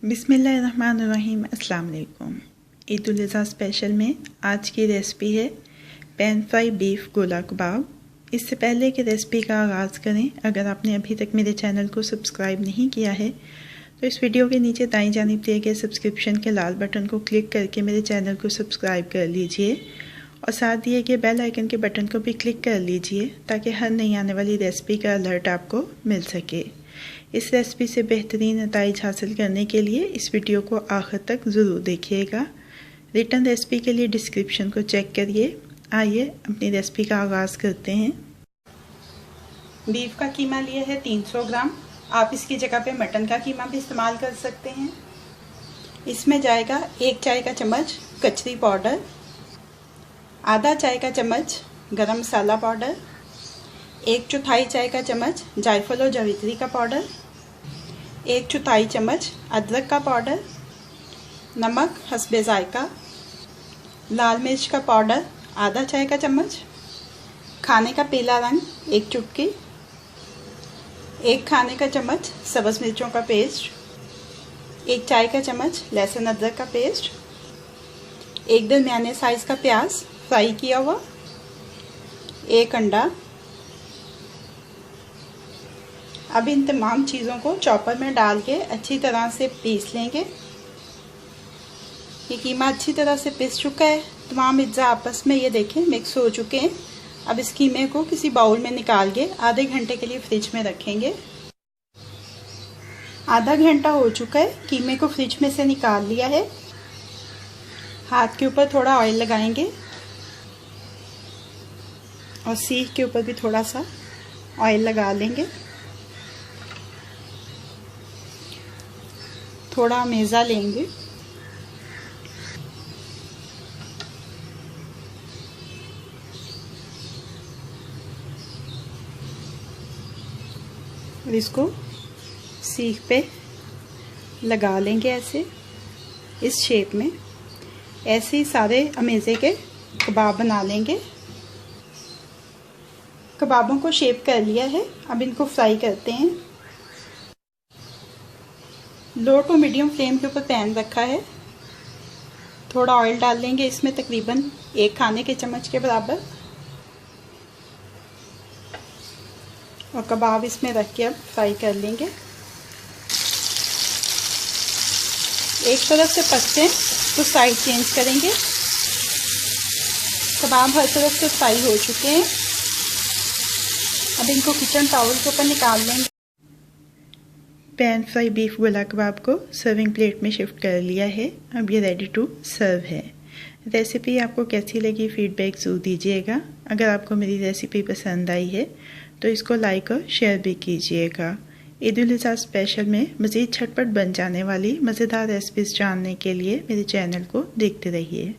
बिस्मिल्लाहिर्रहमानिर्रहीम। अस्सलाम वालेकुम। ईद उल अज़हा स्पेशल में आज की रेसिपी है पैन फ्राई बीफ गोला कबाब। इससे पहले कि रेसिपी का आगाज़ करें, अगर आपने अभी तक मेरे चैनल को सब्सक्राइब नहीं किया है तो इस वीडियो के नीचे दाईं जानिब दिए गए सब्सक्रिप्शन के लाल बटन को क्लिक करके मेरे चैनल को सब्सक्राइब कर लीजिए और साथ दिए गए बेल आइकन के बटन को भी क्लिक कर लीजिए ताकि हर नई आने वाली रेसिपी का अलर्ट आपको मिल सके। इस रेसिपी से बेहतरीन नताइज हासिल करने के लिए इस वीडियो को आखिर तक ज़रूर देखिएगा। रिटर्न रेसिपी के लिए डिस्क्रिप्शन को चेक करिए। आइए अपनी रेसिपी का आगाज़ करते हैं। बीफ का कीमा लिया है 300 ग्राम। आप इसकी जगह पे मटन का कीमा भी इस्तेमाल कर सकते हैं। इसमें जाएगा 1 चाय का चम्मच कचरी पाउडर, आधा चाय का चम्मच गरम मसाला पाउडर, 1/4 चाय का चम्मच जायफल और जावित्री का पाउडर, 1/4 चम्मच अदरक का पाउडर, नमक हस्बे जायका, लाल मिर्च का पाउडर आधा चाय का चम्मच, खाने का पीला रंग 1 चुटकी, 1 खाने का चम्मच सब्ज़ मिर्चों का पेस्ट, 1 चाय का चम्मच लहसुन अदरक का पेस्ट, 1 दरमियाने साइज़ का प्याज फ्राई किया हुआ, 1 अंडा। अब इन तमाम चीज़ों को चॉपर में डाल के अच्छी तरह से पीस लेंगे। ये कीमा अच्छी तरह से पिस चुका है। तमाम अज्जा आपस में ये देखें मिक्स हो चुके हैं। अब इस कीमे को किसी बाउल में निकाल के आधे घंटे के लिए फ्रिज में रखेंगे। आधा घंटा हो चुका है, कीमे को फ्रिज में से निकाल लिया है। हाथ के ऊपर थोड़ा ऑयल लगाएंगे और सीख के ऊपर भी थोड़ा सा ऑयल लगा लेंगे। थोड़ा मेज़ा लेंगे, और इसको सीख पे लगा लेंगे ऐसे, इस शेप में। ऐसे ही सारे अमेज़े के कबाब बना लेंगे। कबाबों को शेप कर लिया है, अब इनको फ्राई करते हैं। लो टू मीडियम फ्लेम के ऊपर पैन रखा है। थोड़ा ऑयल डाल लेंगे इसमें, तकरीबन 1 खाने के चम्मच के बराबर, और कबाब इसमें रख के अब फ्राई कर लेंगे। एक तरफ से पकते हैं तो साइड चेंज करेंगे। कबाब हर तरफ से फ्राई हो चुके हैं। अब इनको किचन टॉवल के ऊपर निकाल लेंगे। पैन फ्राई बीफ गोला कबाब को सर्विंग प्लेट में शिफ्ट कर लिया है। अब ये रेडी टू सर्व है। रेसिपी आपको कैसी लगी फीडबैक ज़रूर दीजिएगा। अगर आपको मेरी रेसिपी पसंद आई है तो इसको लाइक और शेयर भी कीजिएगा। ईद उल अज़हा स्पेशल में मज़ीद झटपट बन जाने वाली मज़ेदार रेसिपीज़ जानने के लिए मेरे चैनल को देखते रहिए।